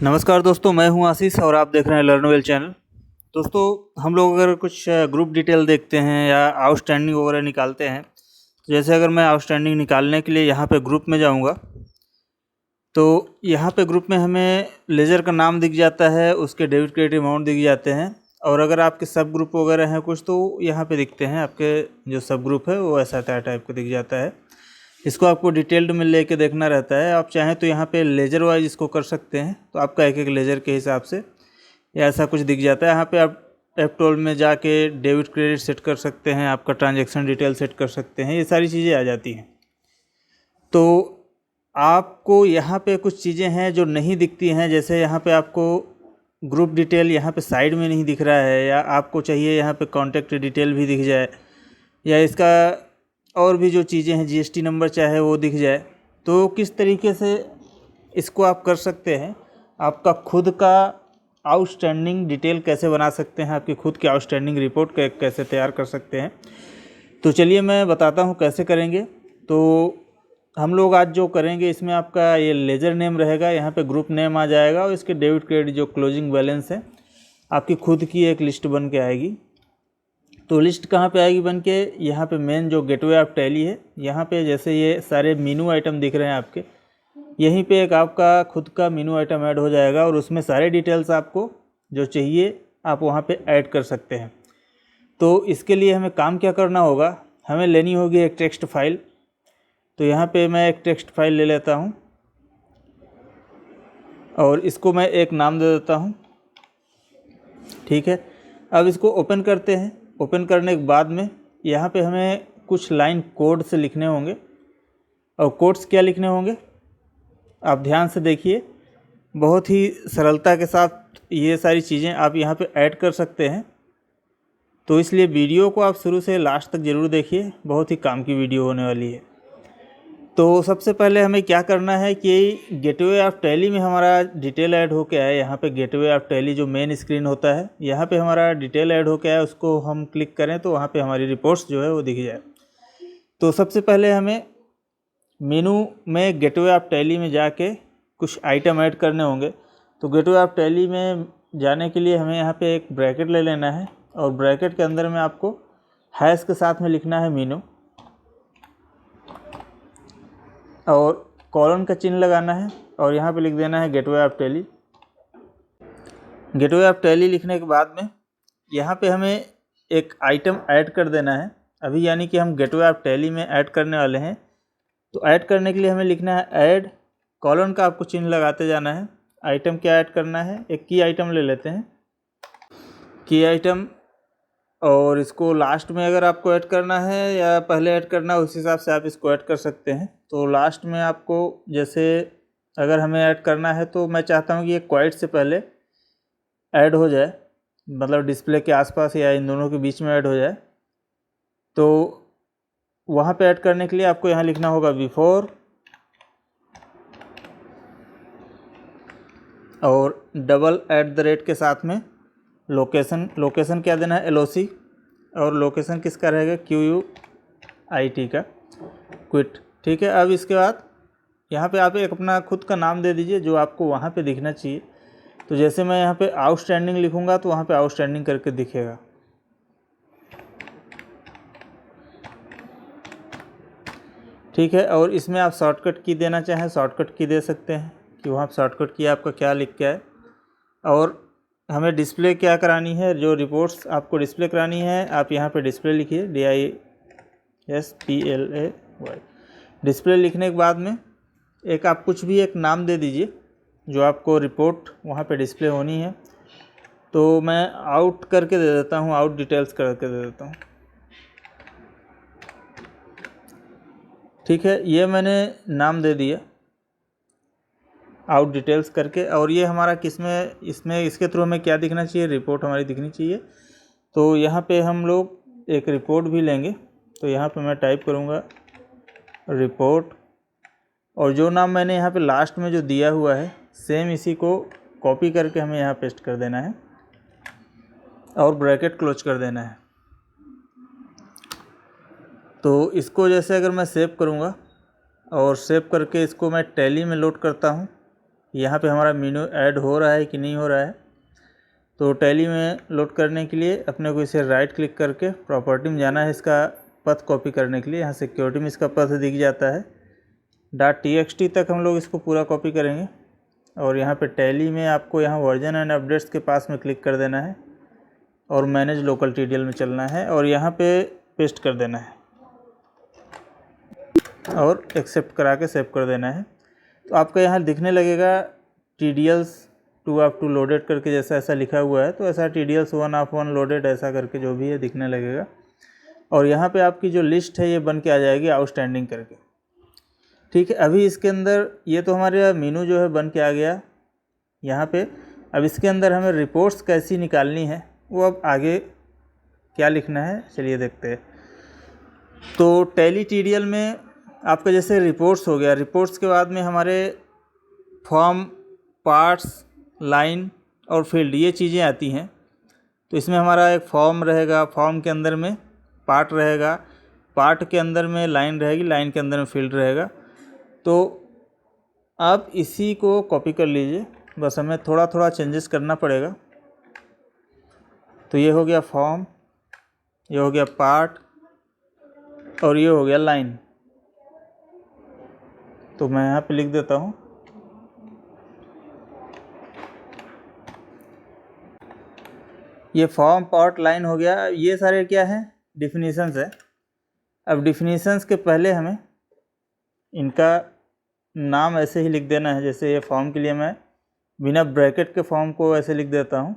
नमस्कार दोस्तों, मैं हूं आशीष और आप देख रहे हैं लर्न वेल चैनल। दोस्तों, हम लोग अगर कुछ ग्रुप डिटेल देखते हैं या आउटस्टैंडिंग वगैरह निकालते हैं, तो जैसे अगर मैं आउटस्टैंडिंग निकालने के लिए यहाँ पे ग्रुप में जाऊँगा, तो यहाँ पे ग्रुप में हमें लेजर का नाम दिख जाता है, उसके डेबिट क्रेडिट अमाउंट दिख जाते हैं। और अगर आपके सब ग्रुप वगैरह हैं कुछ, तो यहाँ पे दिखते हैं। आपके जो सब ग्रुप है वो ऐसा टाइप का दिख जाता है। इसको आपको डिटेल्ड में लेके देखना रहता है। आप चाहें तो यहाँ पे लेजर वाइज इसको कर सकते हैं, तो आपका एक एक लेजर के हिसाब से या ऐसा कुछ दिख जाता है। यहाँ पे आप F12 में जाके डेबिट क्रेडिट सेट कर सकते हैं, आपका ट्रांजैक्शन डिटेल सेट कर सकते हैं, ये सारी चीज़ें आ जाती हैं। तो आपको यहाँ पे कुछ चीज़ें हैं जो नहीं दिखती हैं, जैसे यहाँ पे आपको ग्रुप डिटेल यहाँ पे साइड में नहीं दिख रहा है, या आपको चाहिए यहाँ पे कॉन्टैक्ट डिटेल भी दिख जाए, या इसका और भी जो चीज़ें हैं GST नंबर चाहे वो दिख जाए। तो किस तरीके से इसको आप कर सकते हैं, आपका खुद का आउटस्टैंडिंग डिटेल कैसे बना सकते हैं, आपकी खुद की आउटस्टैंडिंग रिपोर्ट कैसे तैयार कर सकते हैं, तो चलिए मैं बताता हूँ कैसे करेंगे। तो हम लोग आज जो करेंगे, इसमें आपका ये लेजर नेम रहेगा, यहाँ पे ग्रुप नेम आ जाएगा और इसके डेबिट क्रेडिट जो क्लोजिंग बैलेंस है, आपकी खुद की एक लिस्ट बन के आएगी। तो लिस्ट कहाँ पे आएगी बन के, यहाँ पे मेन जो गेटवे ऑफ टैली है, यहाँ पे जैसे ये सारे मीनू आइटम दिख रहे हैं आपके, यहीं पे एक आपका खुद का मीनू आइटम ऐड हो जाएगा और उसमें सारे डिटेल्स आपको जो चाहिए आप वहाँ पे ऐड कर सकते हैं। तो इसके लिए हमें काम क्या करना होगा, हमें लेनी होगी एक टेक्स्ट फाइल। तो यहाँ पे मैं एक टेक्स्ट फाइल ले लेता हूँ और इसको मैं एक नाम दे देता हूँ। ठीक है, अब इसको ओपन करते हैं। ओपन करने के बाद में यहाँ पे हमें कुछ लाइन कोड से लिखने होंगे, और कोड्स क्या लिखने होंगे आप ध्यान से देखिए। बहुत ही सरलता के साथ ये सारी चीज़ें आप यहाँ पे ऐड कर सकते हैं। तो इसलिए वीडियो को आप शुरू से लास्ट तक ज़रूर देखिए, बहुत ही काम की वीडियो होने वाली है। तो सबसे पहले हमें क्या करना है कि गेटवे ऑफ टैली में हमारा डिटेल ऐड होके आए। यहाँ पे गेटवे ऑफ टैली जो मेन स्क्रीन होता है, यहाँ पे हमारा डिटेल ऐड होके आए, उसको हम क्लिक करें तो वहाँ पे हमारी रिपोर्ट्स जो है वो दिख जाए। तो सबसे पहले हमें मेनू में गेटवे ऑफ टैली में जाके कुछ आइटम ऐड करने होंगे। तो गेटवे ऑफ टैली में जाने के लिए हमें यहाँ पे एक ब्रैकेट ले लेना है, और ब्रैकेट के अंदर में आपको हैश के साथ में लिखना है मेनू, और कॉलन का चिन्ह लगाना है, और यहाँ पे लिख देना है gateway of tally. Gateway of tally लिखने के बाद में यहाँ पे हमें एक आइटम ऐड कर देना है अभी, यानी कि हम गेटवे ऑफ टैली में ऐड करने वाले हैं। तो ऐड करने के लिए हमें लिखना है ऐड, कॉलन का आपको चिन्ह लगाते जाना है। आइटम क्या ऐड करना है, एक की आइटम ले लेते हैं, की आइटम, और इसको लास्ट में अगर आपको ऐड करना है या पहले ऐड करना है, उस हिसाब से आप इसको ऐड कर सकते हैं। तो लास्ट में आपको जैसे अगर हमें ऐड करना है, तो मैं चाहता हूँ कि ये क्वाइट से पहले ऐड हो जाए, मतलब डिस्प्ले के आसपास या इन दोनों के बीच में ऐड हो जाए। तो वहाँ पे ऐड करने के लिए आपको यहाँ लिखना होगा बिफोर, और डबल एट द रेट के साथ में लोकेशन क्या देना है, LOC, और लोकेशन किसका रहेगा, QUIT का, क्विट। ठीक है, अब इसके बाद यहाँ पे आप एक अपना खुद का नाम दे दीजिए जो आपको वहाँ पे दिखना चाहिए। तो जैसे मैं यहाँ पे आउटस्टैंडिंग लिखूँगा तो वहाँ पे आउटस्टैंडिंग करके दिखेगा। ठीक है, और इसमें आप शॉर्टकट की देना चाहें शॉर्टकट की दे सकते हैं, कि वहाँ शॉर्टकट की आपका क्या लिख के आए। और हमें डिस्प्ले क्या करानी है, जो रिपोर्ट्स आपको डिस्प्ले करानी है, आप यहाँ पे डिस्प्ले लिखिए, DISPLAY। डिस्प्ले लिखने के बाद में एक आप कुछ भी एक नाम दे दीजिए जो आपको रिपोर्ट वहाँ पे डिस्प्ले होनी है। तो मैं आउट करके दे देता हूँ, आउट डिटेल्स करके दे देता हूँ। ठीक है, ये मैंने नाम दे दिया आउट डिटेल्स करके। और ये हमारा किस में, इसमें इसके थ्रू हमें क्या दिखना चाहिए, रिपोर्ट हमारी दिखनी चाहिए। तो यहाँ पे हम लोग एक रिपोर्ट भी लेंगे। तो यहाँ पे मैं टाइप करूँगा रिपोर्ट, और जो नाम मैंने यहाँ पे लास्ट में जो दिया हुआ है, सेम इसी को कॉपी करके हमें यहाँ पेस्ट कर देना है और ब्रैकेट क्लोज कर देना है। तो इसको जैसे अगर मैं सेव करूँगा और सेव करके इसको मैं टैली में लोड करता हूँ, यहाँ पे हमारा मेन्यू ऐड हो रहा है कि नहीं हो रहा है। तो टैली में लोड करने के लिए अपने को इसे राइट क्लिक करके प्रॉपर्टी में जाना है, इसका पथ कॉपी करने के लिए। यहाँ सिक्योरिटी में इसका पथ दिख जाता है, .txt तक हम लोग इसको पूरा कॉपी करेंगे और यहाँ पे टैली में आपको यहाँ वर्जन एंड अपडेट्स के पास में क्लिक कर देना है और मैनेज लोकल TDL में चलना है और यहाँ पे पेस्ट कर देना है और एक्सेप्ट करा के सेव कर देना है। तो आपका यहाँ दिखने लगेगा TDLs 2 ऑफ 2 लोडेड करके, जैसा ऐसा लिखा हुआ है तो ऐसा TDLs 1 ऑफ 1 लोडेड ऐसा करके जो भी है दिखने लगेगा। और यहाँ पे आपकी जो लिस्ट है ये बन के आ जाएगी आउटस्टैंडिंग करके। ठीक है, अभी इसके अंदर ये तो हमारे मेनू जो है बन के आ गया यहाँ पे। अब इसके अंदर हमें रिपोर्ट्स कैसी निकालनी है वो अब आगे क्या लिखना है चलिए देखते हैं। तो टैली TDL में आपका जैसे रिपोर्ट्स हो गया, रिपोर्ट्स के बाद में हमारे फॉर्म, पार्ट्स, लाइन और फील्ड ये चीज़ें आती हैं। तो इसमें हमारा एक फॉर्म रहेगा, फॉर्म के अंदर में पार्ट रहेगा, पार्ट के अंदर में लाइन रहेगी, लाइन के अंदर में फील्ड रहेगा। तो आप इसी को कॉपी कर लीजिए, बस हमें थोड़ा थोड़ा चेंजेस करना पड़ेगा। तो ये हो गया फॉर्म, ये हो गया पार्ट और ये हो गया लाइन। तो मैं यहाँ पे लिख देता हूँ ये फॉर्म, पार्ट, लाइन हो गया। ये सारे क्या हैं, डिफिनीशंस है। अब डिफिनीशंस के पहले हमें इनका नाम ऐसे ही लिख देना है। जैसे ये फॉर्म के लिए मैं बिना ब्रैकेट के फॉर्म को ऐसे लिख देता हूँ,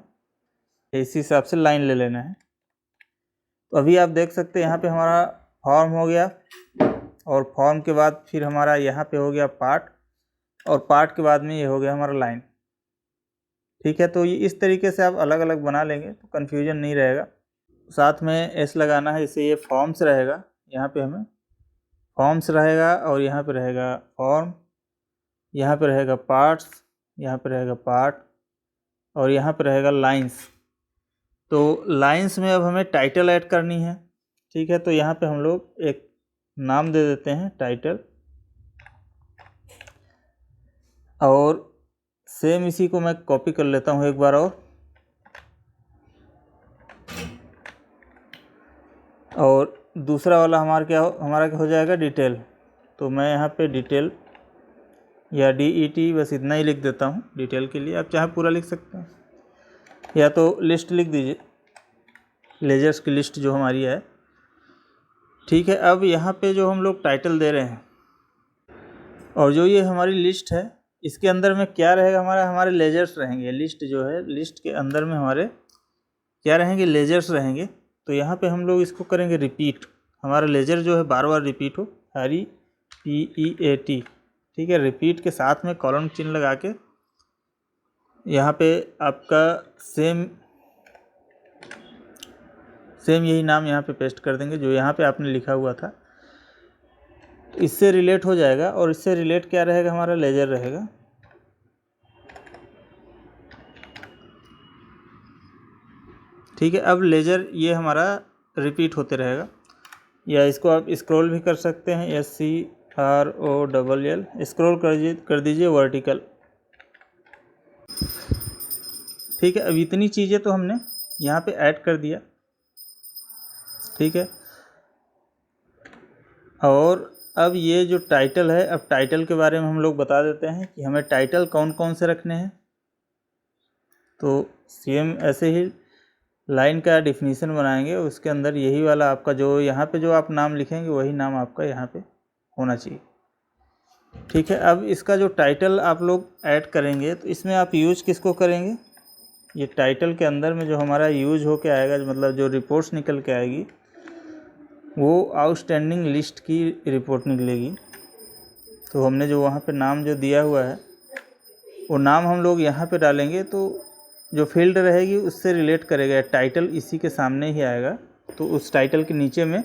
इसी हिसाब से लाइन ले लेना है। तो अभी आप देख सकते हैं यहाँ पे हमारा फॉर्म हो गया और फॉर्म के बाद फिर हमारा यहाँ पे हो गया पार्ट और पार्ट के बाद में ये हो गया हमारा लाइन। ठीक है, तो ये इस तरीके से आप अलग अलग बना लेंगे तो कन्फ्यूजन नहीं रहेगा। साथ में एस लगाना है, इससे ये फॉर्म्स रहेगा, यहाँ पे हमें फॉर्म्स रहेगा और यहाँ पे रहेगा फॉर्म, यहाँ पे रहेगा पार्ट्स, यहाँ पे रहेगा पार्ट और यहाँ पे रहेगा लाइंस। तो लाइंस में अब हमें टाइटल ऐड करनी है। ठीक है, तो यहाँ पे हम लोग एक नाम दे देते हैं टाइटल और सेम इसी को मैं कॉपी कर लेता हूँ एक बार और दूसरा वाला हमारा क्या हो जाएगा, डिटेल। तो मैं यहाँ पे डिटेल या DET बस इतना ही लिख देता हूँ डिटेल के लिए। आप चाहे पूरा लिख सकते हैं या तो लिस्ट लिख दीजिए, लेजर्स की लिस्ट जो हमारी है। ठीक है, अब यहाँ पे जो हम लोग टाइटल दे रहे हैं और जो ये हमारी लिस्ट है इसके अंदर में क्या रहेगा, हमारे लेजर्स रहेंगे। लिस्ट जो है, लिस्ट के अंदर में हमारे क्या रहेंगे, लेजर्स रहेंगे। तो यहाँ पे हम लोग इसको करेंगे रिपीट, हमारा लेजर जो है बार बार रिपीट हो, REPEAT। ठीक है, रिपीट के साथ में कॉलन चिन्ह लगा के यहाँ पे आपका सेम यही नाम यहाँ पे पेस्ट कर देंगे जो यहाँ पे आपने लिखा हुआ था। तो इससे रिलेट हो जाएगा और इससे रिलेट क्या रहेगा, हमारा लेजर रहेगा। ठीक है, अब लेजर ये हमारा रिपीट होते रहेगा, या इसको आप स्क्रॉल भी कर सकते हैं, SCROLL, स्क्रॉल कर दीजिए वर्टिकल। ठीक है, अब इतनी चीज़ें तो हमने यहाँ पे ऐड कर दिया। ठीक है, और अब ये जो टाइटल है, अब टाइटल के बारे में हम लोग बता देते हैं कि हमें टाइटल कौन कौन से रखने हैं। तो सेम ऐसे ही लाइन का डिफिनीशन बनाएंगे, उसके अंदर यही वाला आपका जो यहाँ पे जो आप नाम लिखेंगे वही नाम आपका यहाँ पे होना चाहिए। ठीक है, अब इसका जो टाइटल आप लोग ऐड करेंगे तो इसमें आप यूज किसको करेंगे, ये टाइटल के अंदर में जो हमारा यूज हो के आएगा, मतलब जो रिपोर्ट्स निकल के आएगी वो आउटस्टैंडिंग लिस्ट की रिपोर्ट निकलेगी। तो हमने जो वहाँ पे नाम जो दिया हुआ है वो नाम हम लोग यहाँ पे डालेंगे, तो जो फील्ड रहेगी उससे रिलेट करेगा, टाइटल इसी के सामने ही आएगा। तो उस टाइटल के नीचे में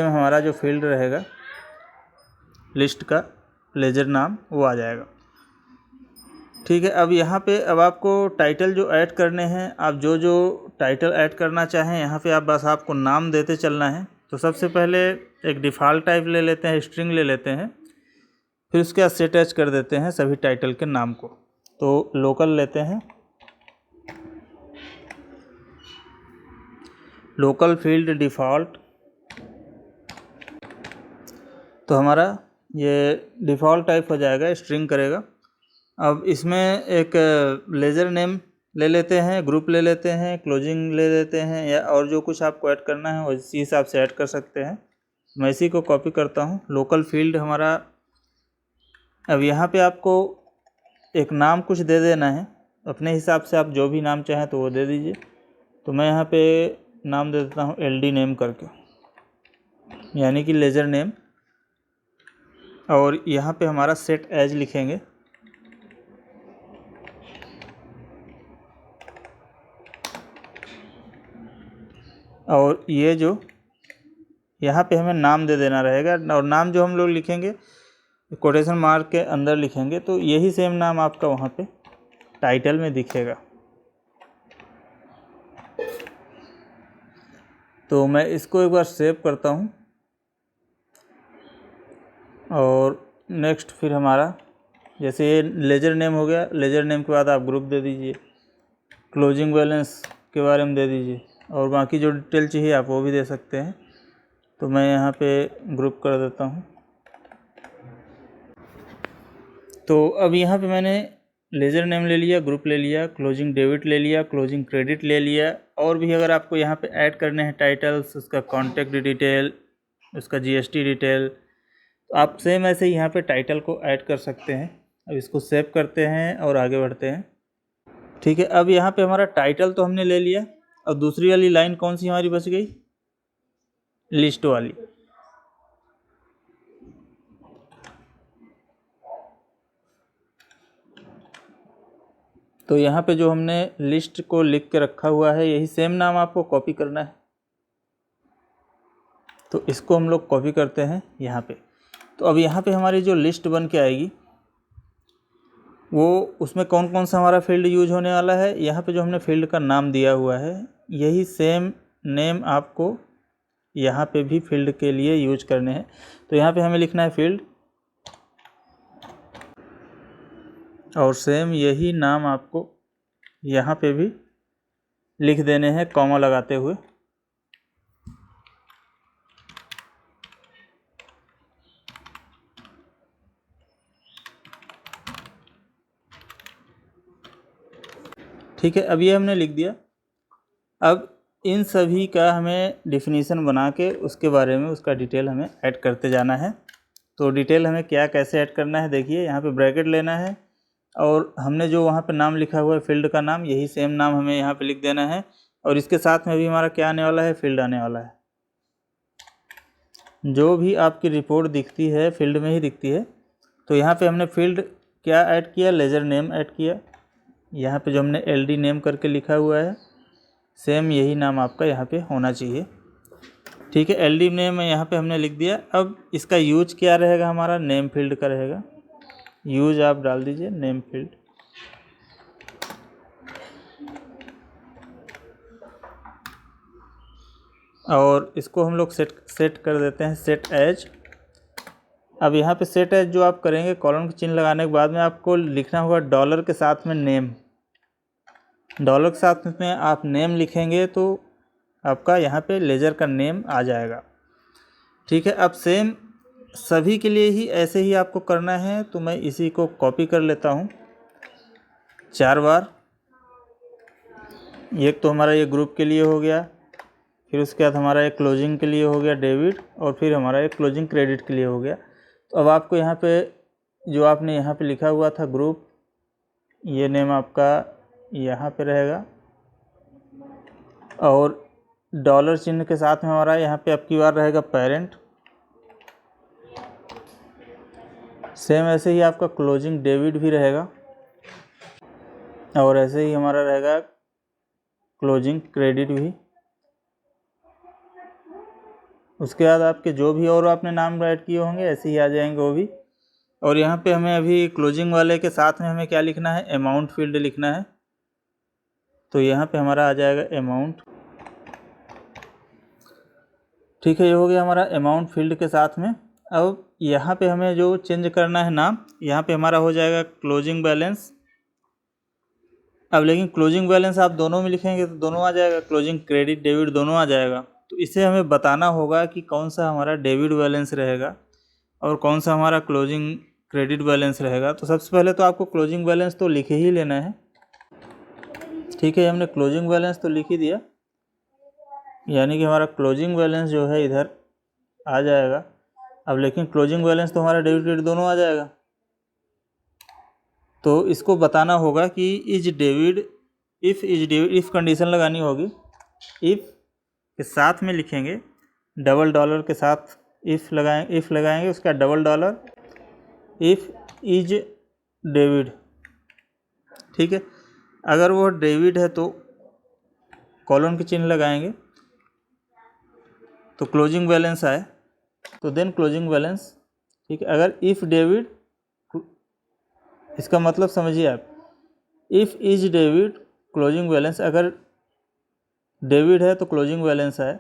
हमारा जो फील्ड रहेगा लिस्ट का लेजर नाम वो आ जाएगा। ठीक है, अब यहाँ पे अब आपको टाइटल जो ऐड करने हैं, आप जो टाइटल ऐड करना चाहें यहाँ पे आप बस आपको नाम देते चलना है। तो सबसे पहले एक डिफ़ॉल्ट टाइप ले लेते हैं, स्ट्रिंग ले लेते हैं, फिर उसके बाद सेट एज कर देते हैं सभी टाइटल के नाम को। तो लोकल लेते हैं, लोकल फील्ड डिफ़ॉल्ट, तो हमारा ये डिफ़ॉल्ट टाइप हो जाएगा, स्ट्रिंग करेगा। अब इसमें एक लेजर नेम ले लेते हैं, ग्रुप ले लेते हैं, क्लोजिंग ले लेते हैं, या और जो कुछ आपको ऐड करना है उसी हिसाब से ऐड कर सकते हैं। मैं इसी को कॉपी करता हूँ। लोकल फील्ड हमारा, अब यहाँ पे आपको एक नाम कुछ दे देना है अपने हिसाब से, आप जो भी नाम चाहें तो वो दे दीजिए। तो मैं यहाँ पे नाम दे देता हूँ LD नेम करके, यानी कि लेजर नेम, और यहाँ पे हमारा सेट एज लिखेंगे। और ये जो यहाँ पे हमें नाम दे देना रहेगा, और नाम जो हम लोग लिखेंगे कोटेशन मार्क के अंदर लिखेंगे, तो यही सेम नाम आपका वहाँ पे टाइटल में दिखेगा। तो मैं इसको एक बार सेव करता हूँ, और नेक्स्ट फिर हमारा जैसे ये लेजर नेम हो गया, लेजर नेम के बाद आप ग्रुप दे दीजिए, क्लोजिंग बैलेंस के बारे में दे दीजिए, और बाकी जो डिटेल चाहिए आप वो भी दे सकते हैं। तो मैं यहाँ पे ग्रुप कर देता हूँ। तो अब यहाँ पे मैंने लेजर नेम ले लिया, ग्रुप ले लिया, क्लोजिंग डेबिट ले लिया, क्लोजिंग क्रेडिट ले लिया, और भी अगर आपको यहाँ पे ऐड करने हैं टाइटल्स, उसका कॉन्टैक्ट डिटेल, उसका GST डिटेल, तो आप सेम ऐसे ही यहाँ पे टाइटल को ऐड कर सकते हैं। अब इसको सेव करते हैं और आगे बढ़ते हैं। ठीक है, अब यहाँ पे हमारा टाइटल तो हमने ले लिया। अब दूसरी वाली लाइन कौन सी हमारी बच गई? लिस्ट वाली। तो यहाँ पे जो हमने लिस्ट को लिख के रखा हुआ है, यही सेम नाम आपको कॉपी करना है। तो इसको हम लोग कॉपी करते हैं यहाँ पे। तो अब यहाँ पे हमारी जो लिस्ट बन के आएगी, वो उसमें कौन कौन सा हमारा फील्ड यूज होने वाला है, यहाँ पे जो हमने फील्ड का नाम दिया हुआ है, यही सेम नेम आपको यहाँ पे भी फील्ड के लिए यूज करने हैं। तो यहाँ पे हमें लिखना है फील्ड, और सेम यही नाम आपको यहाँ पे भी लिख देने हैं कॉमा लगाते हुए। ठीक है, अब ये हमने लिख दिया। अब इन सभी का हमें डिफिनीशन बना के उसके बारे में उसका डिटेल हमें ऐड करते जाना है। तो डिटेल हमें क्या कैसे ऐड करना है, देखिए यहाँ पे ब्रैकेट लेना है, और हमने जो वहाँ पे नाम लिखा हुआ है फील्ड का नाम, यही सेम नाम हमें यहाँ पे लिख देना है, और इसके साथ में भी हमारा क्या आने वाला है, फील्ड आने वाला है। जो भी आपकी रिपोर्ट दिखती है फील्ड में ही दिखती है। तो यहाँ पे हमने फील्ड क्या ऐड किया, लेजर नेम ऐड किया। यहाँ पे जो हमने LD नेम करके लिखा हुआ है, सेम यही नाम आपका यहाँ पे होना चाहिए। ठीक है, LD नेम यहाँ पे हमने लिख दिया। अब इसका यूज क्या रहेगा, हमारा नेम फील्ड का रहेगा। यूज आप डाल दीजिए नेम फील्ड, और इसको हम लोग सेट कर देते हैं सेट एज। अब यहाँ पे सेट एज जो आप करेंगे, कॉलम के चिन्ह लगाने के बाद में आपको लिखना होगा डॉलर के साथ में नेम। डॉलर के साथ में आप नेम लिखेंगे तो आपका यहाँ पे लेजर का नेम आ जाएगा। ठीक है, अब सेम सभी के लिए ही ऐसे ही आपको करना है। तो मैं इसी को कॉपी कर लेता हूँ 4 बार। एक तो हमारा ये ग्रुप के लिए हो गया, फिर उसके बाद हमारा एक क्लोजिंग के लिए हो गया डेबिट, और फिर हमारा एक क्लोजिंग क्रेडिट के लिए हो गया। तो अब आपको यहाँ पे जो आपने यहाँ पे लिखा हुआ था ग्रुप, ये नेम आपका यहाँ पे रहेगा, और डॉलर चिन्ह के साथ में हमारा यहाँ पे अब की बार रहेगा पेरेंट। सेम ऐसे ही आपका क्लोजिंग डेबिट भी रहेगा, और ऐसे ही हमारा रहेगा क्लोजिंग क्रेडिट भी। उसके बाद आपके जो भी और आपने नाम ऐड किए होंगे ऐसे ही आ जाएंगे वो भी। और यहाँ पे हमें अभी क्लोजिंग वाले के साथ में हमें क्या लिखना है, अमाउंट फील्ड लिखना है। तो यहाँ पे हमारा आ जाएगा अमाउंट। ठीक है, ये हो गया हमारा अमाउंट फील्ड के साथ में। अब यहाँ पे हमें जो चेंज करना है नाम, यहाँ पे हमारा हो जाएगा क्लोजिंग बैलेंस। अब लेकिन क्लोजिंग बैलेंस आप दोनों में लिखेंगे तो दोनों आ जाएगा, क्लोजिंग क्रेडिट डेबिट दोनों आ जाएगा। तो इसे हमें बताना होगा कि कौन सा हमारा डेबिट बैलेंस रहेगा और कौन सा हमारा क्लोजिंग क्रेडिट बैलेंस रहेगा। तो सबसे पहले तो आपको क्लोजिंग बैलेंस तो लिखे ही लेना है। ठीक है, हमने क्लोजिंग बैलेंस तो लिख ही दिया, यानी कि हमारा क्लोजिंग बैलेंस जो है इधर आ जाएगा। अब लेकिन क्लोजिंग बैलेंस तो हमारा डेबिट क्रेडिट दोनों आ जाएगा, तो इसको बताना होगा कि is debit, if is debit, if condition लगानी होगी। इफ़ के साथ में लिखेंगे डबल डॉलर के साथ इफ़ लगाएंगे, उसका double dollar if is debit. ठीक है, अगर वो डेबिट है तो कॉलन के चिन्ह लगाएंगे तो क्लोजिंग बैलेंस आए, तो देन क्लोजिंग बैलेंस। ठीक है, अगर इफ़ डेबिट, इसका मतलब समझिए आप, if is debit closing balance, अगर डेबिट है तो क्लोजिंग बैलेंस आए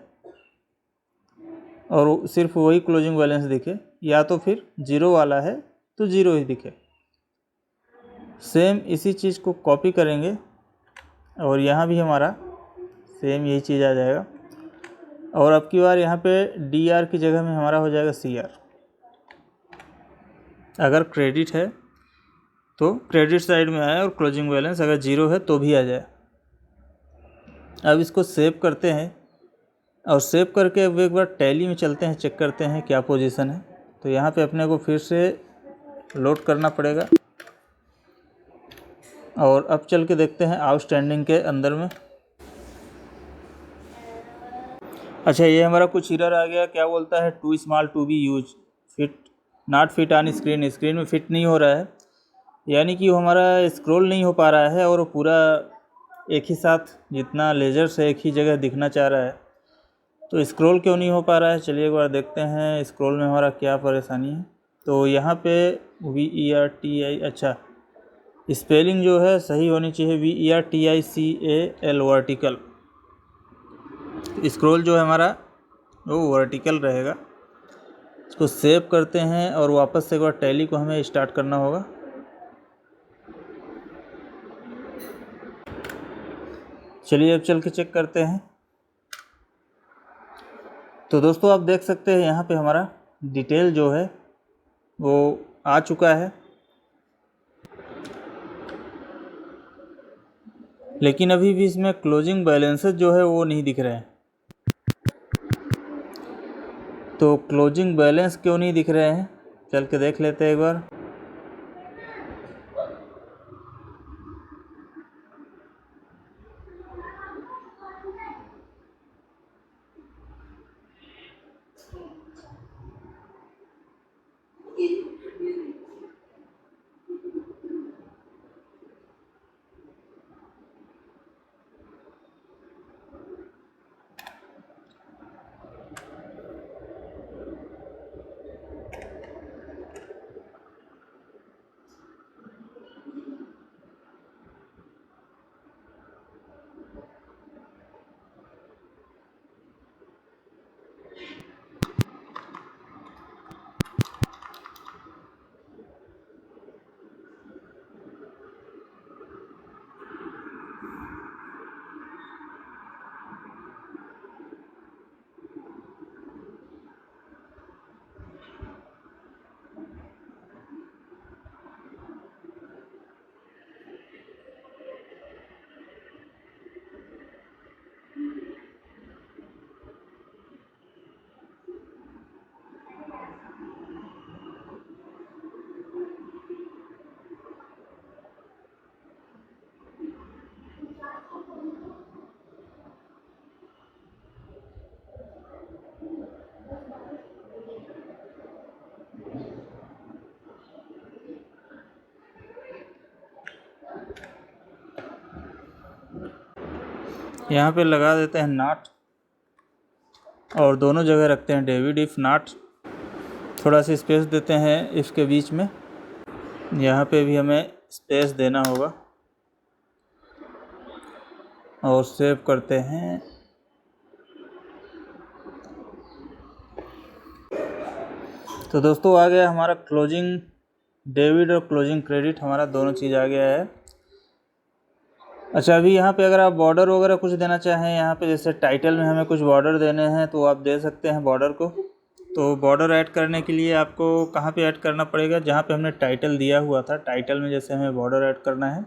और सिर्फ वही क्लोजिंग बैलेंस दिखे, या तो फिर जीरो वाला है तो जीरो ही दिखे। सेम इसी चीज़ को कॉपी करेंगे और यहाँ भी हमारा सेम यही चीज़ आ जाएगा। और अब की बार यहाँ पे डी आर की जगह में हमारा हो जाएगा सी आर। अगर क्रेडिट है तो क्रेडिट साइड में आए और क्लोजिंग बैलेंस अगर जीरो है तो भी आ जाए। अब इसको सेव करते हैं और सेव करके अब एक बार टैली में चलते हैं, चेक करते हैं क्या पोजीशन है। तो यहाँ पे अपने को फिर से लोड करना पड़ेगा और अब चल के देखते हैं आउटस्टैंडिंग के अंदर में। अच्छा, ये हमारा कुछ एरर आ गया, क्या बोलता है, too small to be use, fit not fit on screen, screen में फिट नहीं हो रहा है, यानी कि वो हमारा स्क्रॉल नहीं हो पा रहा है और पूरा एक ही साथ जितना लेजर से एक ही जगह दिखना चाह रहा है। तो स्क्रॉल क्यों नहीं हो पा रहा है, चलिए एक बार देखते हैं स्क्रॉल में हमारा क्या परेशानी है। तो यहाँ पे VERTI, अच्छा स्पेलिंग जो है सही होनी चाहिए, VERTICAL वर्टिकल। स्क्रॉल जो है हमारा वो वर्टिकल रहेगा। इसको सेव करते हैं और वापस से एक बार टैली को हमें स्टार्ट करना होगा। चलिए अब चल के चेक करते हैं। तो दोस्तों आप देख सकते हैं यहाँ पे हमारा डिटेल जो है वो आ चुका है, लेकिन अभी भी इसमें क्लोजिंग बैलेंसेस जो है वो नहीं दिख रहे हैं। तो क्लोजिंग बैलेंस क्यों नहीं दिख रहे हैं, चल के देख लेते हैं एक बार। यहाँ पे लगा देते हैं नॉट और दोनों जगह रखते हैं डेविड इफ़ नॉट, थोड़ा सा स्पेस देते हैं इफ़ के बीच में, यहाँ पे भी हमें स्पेस देना होगा और सेव करते हैं। तो दोस्तों आ गया हमारा क्लोजिंग डेबिट और क्लोजिंग क्रेडिट, हमारा दोनों चीज़ आ गया है। अच्छा, अभी यहाँ पे अगर आप बॉर्डर वगैरह कुछ देना चाहें, यहाँ पे जैसे टाइटल में हमें कुछ बॉर्डर देने हैं तो आप दे सकते हैं बॉर्डर को। तो बॉर्डर ऐड करने के लिए आपको कहाँ पे ऐड करना पड़ेगा, जहाँ पे हमने टाइटल दिया हुआ था, टाइटल में जैसे हमें बॉर्डर ऐड करना है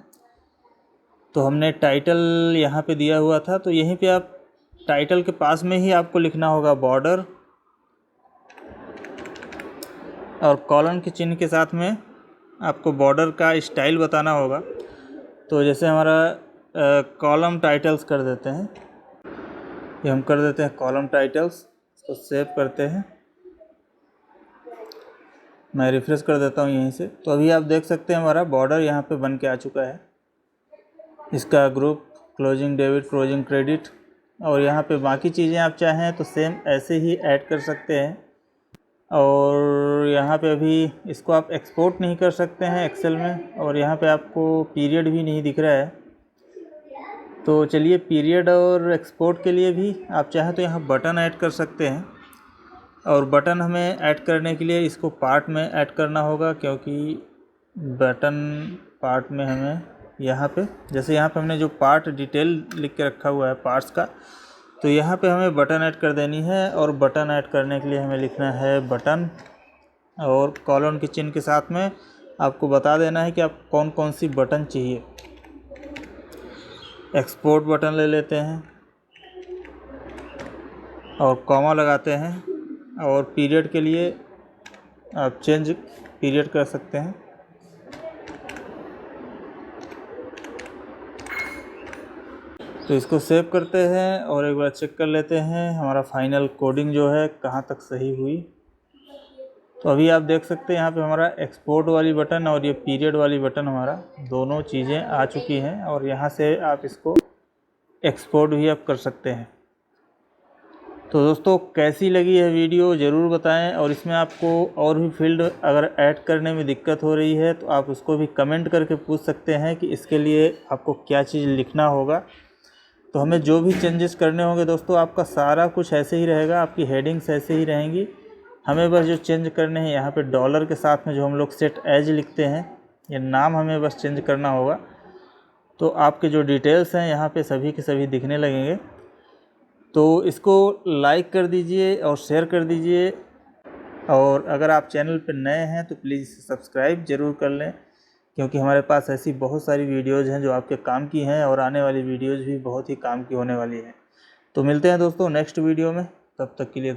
तो हमने टाइटल यहाँ पे दिया हुआ था, तो यहीं पे आप टाइटल के पास में ही आपको लिखना होगा बॉर्डर, और कॉलन के चिन्ह के साथ में आपको बॉर्डर का स्टाइल बताना होगा। तो जैसे हमारा कॉलम टाइटल्स कर देते हैं, ये हम कर देते हैं कॉलम टाइटल्स, इसको सेव करते हैं। मैं रिफ्रेश कर देता हूँ यहीं से। तो अभी आप देख सकते हैं हमारा बॉर्डर यहाँ पे बन के आ चुका है, इसका group closing debit closing credit. और यहाँ पे बाकी चीज़ें आप चाहें तो सेम ऐसे ही ऐड कर सकते हैं। और यहाँ पे अभी इसको आप एक्सपोर्ट नहीं कर सकते हैं एक्सेल में, और यहाँ पे आपको पीरियड भी नहीं दिख रहा है। तो चलिए, पीरियड और एक्सपोर्ट के लिए भी आप चाहें तो यहाँ बटन ऐड कर सकते हैं। और बटन हमें ऐड करने के लिए इसको पार्ट में ऐड करना होगा, क्योंकि बटन पार्ट में हमें यहाँ पे, जैसे यहाँ पे हमने जो पार्ट डिटेल लिख के रखा हुआ है पार्ट्स का, तो यहाँ पे हमें बटन ऐड कर देनी है। और बटन ऐड करने के लिए हमें लिखना है बटन, और कॉलन के चिन्ह के साथ में आपको बता देना है कि आप कौन कौन सी बटन चाहिए। एक्सपोर्ट बटन ले लेते हैं और कॉमा लगाते हैं, और पीरियड के लिए आप चेंज पीरियड कर सकते हैं। तो इसको सेव करते हैं और एक बार चेक कर लेते हैं हमारा फाइनल कोडिंग जो है कहाँ तक सही हुई। तो अभी आप देख सकते हैं यहाँ पे हमारा एक्सपोर्ट वाली बटन और ये पीरियड वाली बटन, हमारा दोनों चीज़ें आ चुकी हैं, और यहाँ से आप इसको एक्सपोर्ट भी आप कर सकते हैं। तो दोस्तों, कैसी लगी है वीडियो ज़रूर बताएं, और इसमें आपको और भी फील्ड अगर ऐड करने में दिक्कत हो रही है तो आप उसको भी कमेंट करके पूछ सकते हैं कि इसके लिए आपको क्या चीज़ लिखना होगा। तो हमें जो भी चेंजेस करने होंगे दोस्तों, आपका सारा कुछ ऐसे ही रहेगा, आपकी हेडिंग्स ऐसे ही रहेंगी। हमें बस जो चेंज करने हैं, यहाँ पे डॉलर के साथ में जो हम लोग सेट एज लिखते हैं, ये नाम हमें बस चेंज करना होगा। तो आपके जो डिटेल्स हैं यहाँ पे सभी के सभी दिखने लगेंगे। तो इसको लाइक कर दीजिए और शेयर कर दीजिए, और अगर आप चैनल पर नए हैं तो प्लीज़ सब्सक्राइब ज़रूर कर लें, क्योंकि हमारे पास ऐसी बहुत सारी वीडियोज़ हैं जो आपके काम की हैं, और आने वाली वीडियोज़ भी बहुत ही काम की होने वाली हैं। तो मिलते हैं दोस्तों नेक्स्ट वीडियो में, तब तक के लिए